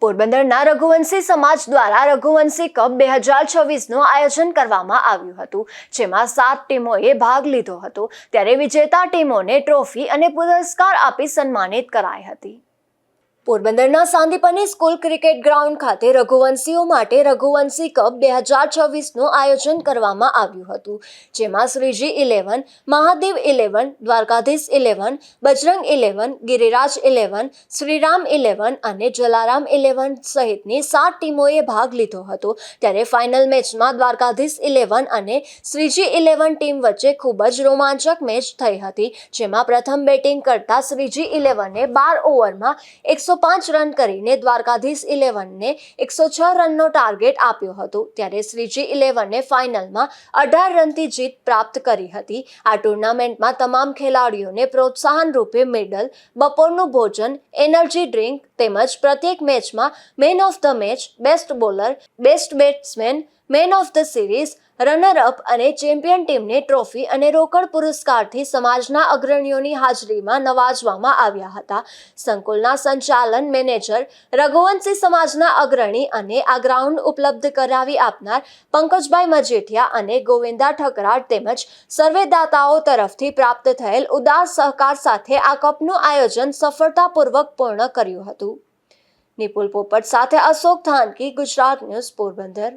પોરબંદરના રઘુવંશી સમાજ દ્વારા રઘુવંશી કપ 2026નું આયોજન કરવામાં આવ્યું હતું, જેમાં 7 ટીમોએ ભાગ લીધો હતો। ત્યારે વિજેતા ટીમોને ટ્રોફી અને પુરસ્કાર આપી સન્માનિત કરાઈ હતી। પોરબંદરના સાંદીપની સ્કૂલ ક્રિકેટ ગ્રાઉન્ડ ખાતે રઘુવંશીઓ માટે રઘુવંશી કપ 2026નું આયોજન કરવામાં આવ્યું હતું, જેમાં શ્રીજી 11, મહાદેવ 11, દ્વારકાધીશ 11, બજરંગ 11, ગિરિરાજ 11, શ્રીરામ 11 અને જલારામ 11 સહિતની 7 ટીમોએ ભાગ લીધો હતો। ત્યારે ફાઇનલ મેચમાં દ્વારકાધીશ 11 અને શ્રીજી 11 ટીમ વચ્ચે ખૂબ જ રોમાંચક મેચ થઈ હતી, જેમાં પ્રથમ બેટિંગ કરતા શ્રીજી 11એ 12 ઓવરમાં 105 રન કરીને દ્વારકાધીશ 11ને 106 રનનો ટાર્ગેટ આપ્યો હતો। ત્યારે શ્રીજી 11એ ફાઇનલમાં 18 રનથી જીત પ્રાપ્ત કરી હતી। આ ટુર્નામેન્ટમાં તમામ ખેલાડીઓને પ્રોત્સાહન રૂપે મેડલ, બપોરનું ભોજન, એનર્જી ડ્રિંક તેમજ પ્રત્યેક મેચમાં man of the match, best bowler, best batsman, man of the series, runner up અને ચેમ્પિયન ટીમને ટ્રોફી અને રોકડ પુરસ્કારથી સમાજના અગ્રણીઓની હાજરીમાં નવાજવામાં આવ્યા હતા। સંકુલના સંચાલન મેનેજર, રઘુવંશી સમાજના અગ્રણી અને આ ગ્રાઉન્ડ ઉપલબ્ધ કરાવી આપનાર પંકજભાઈ મજેઠિયા અને ગોવિંદા ઠકરાર તેમજ સર્વેદાતાઓ તરફથી પ્રાપ્ત થયેલ ઉદાર સહકાર સાથે આ કપનું આયોજન સફળતાપૂર્વક પૂર્ણ કર્યું હતું। નિપુલ પોપટ સાથે અશોક થાનકી, ગુજરાત ન્યૂઝ, પોરબંદર।